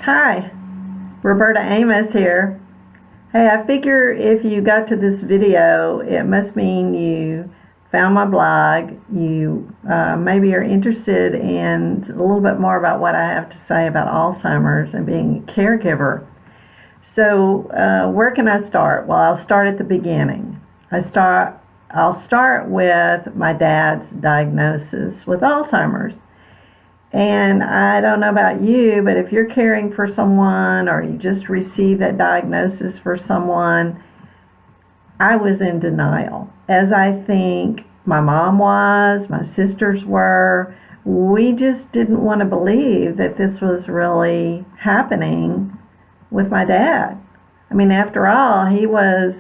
Hi, Roberta Amos here. Hey, I figure if you got to this video, it must mean you found my blog. You maybe are interested in a little bit more about what I have to say about Alzheimer's and being a caregiver. So where can I start? Well, I'll start at the beginning. I'll start with my dad's diagnosis with Alzheimer's. And I don't know about you, but if you're caring for someone or you just received that diagnosis for someone, I was in denial, as I think my mom was, my sisters were. We just didn't want to believe that this was really happening with my dad. I mean, after all, he was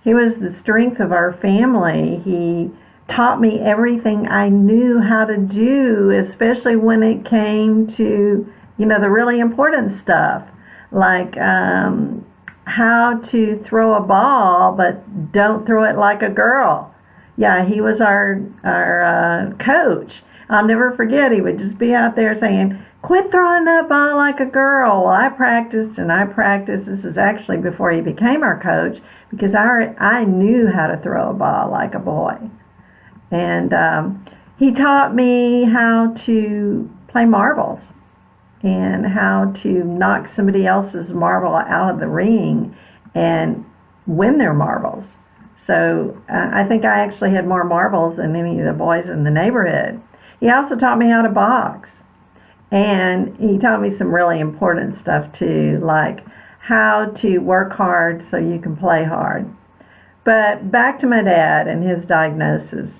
the strength of our family. He taught me everything I knew how to do, especially when it came to, the really important stuff, like how to throw a ball, but don't throw it like a girl. Yeah, he was our coach. I'll never forget, he would just be out there saying, "Quit throwing that ball like a girl." Well, I practiced and I practiced. This is actually before he became our coach, because I knew how to throw a ball like a boy. And he taught me how to play marbles and how to knock somebody else's marble out of the ring and win their marbles. So I think I actually had more marbles than any of the boys in the neighborhood. He also taught me how to box. And he taught me some really important stuff too, like how to work hard so you can play hard. But back to my dad and his diagnosis.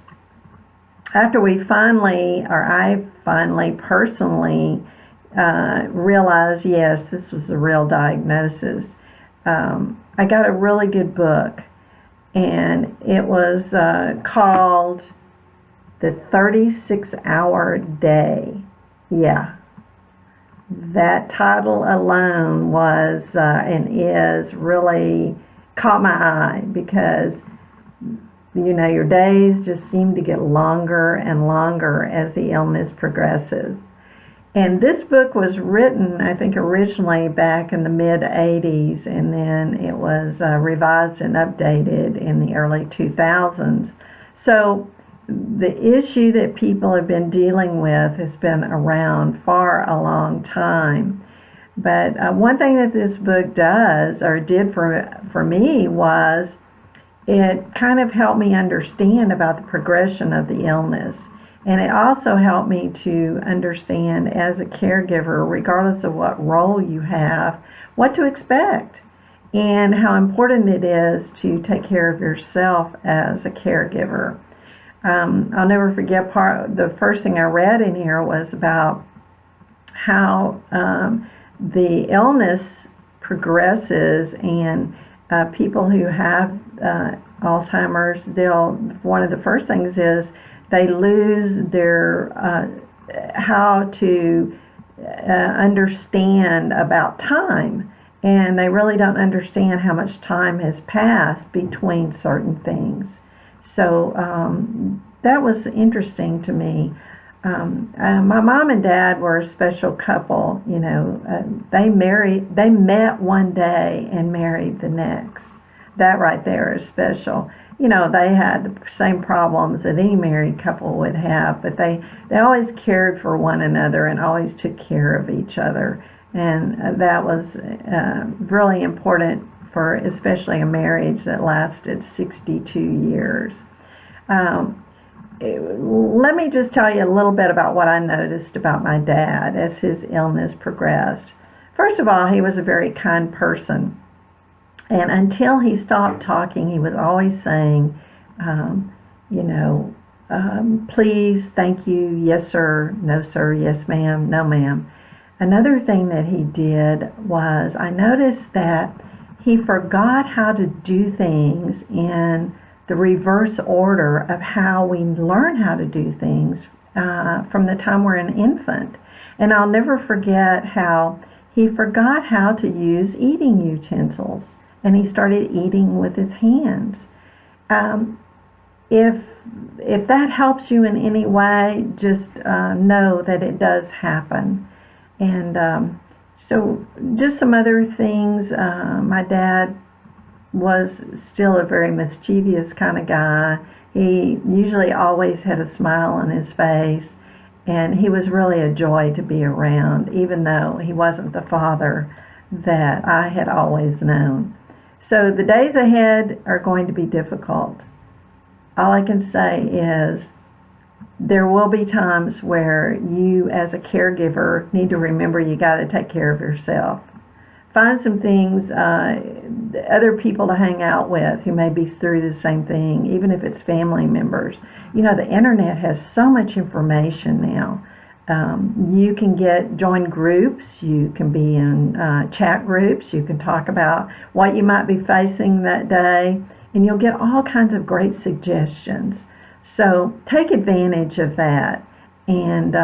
After I finally personally realized, yes, this was a real diagnosis, I got a really good book, and it was called The 36-Hour Day. Yeah, that title alone was and is really caught my eye, because your days just seem to get longer and longer as the illness progresses. And this book was written, I think, originally back in the mid-'80s, and then it was revised and updated in the early 2000s. So the issue that people have been dealing with has been around for a long time. But one thing that this book does, or did for me, was it kind of helped me understand about the progression of the illness. And it also helped me to understand, as a caregiver, regardless of what role you have, what to expect and how important it is to take care of yourself as a caregiver. I'll never forget, the first thing I read in here was about how the illness progresses, and people who have Alzheimer's, one of the first things is they lose their how to understand about time, and they really don't understand how much time has passed between certain things. So that was interesting to me. My mom and dad were a special couple. They met one day and married the next. That right there is special. They had the same problems that any married couple would have, but they always cared for one another and always took care of each other. And that was really important for especially a marriage that lasted 62 years. Let me just tell you a little bit about what I noticed about my dad as his illness progressed. First of all, he was a very kind person. And until he stopped talking, he was always saying, please, thank you, yes sir, no sir, yes ma'am, no ma'am. Another thing that he did was, I noticed that he forgot how to do things in the reverse order of how we learn how to do things from the time we're an infant. And I'll never forget how he forgot how to use eating utensils, and he started eating with his hands. If that helps you in any way, just know that it does happen. And So just some other things. My dad was still a very mischievous kind of guy. He usually always had a smile on his face, and he was really a joy to be around, even though he wasn't the father that I had always known. So the days ahead are going to be difficult. All I can say is there will be times where you, as a caregiver, need to remember you got to take care of yourself. Find some things, other people to hang out with who may be through the same thing, even if it's family members. You know, the internet has so much information now. You can join groups, you can be in chat groups, you can talk about what you might be facing that day, and you'll get all kinds of great suggestions. So take advantage of that, and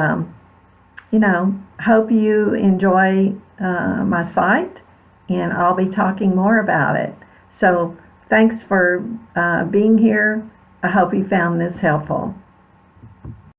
hope you enjoy my site, and I'll be talking more about it. So thanks for being here. I hope you found this helpful.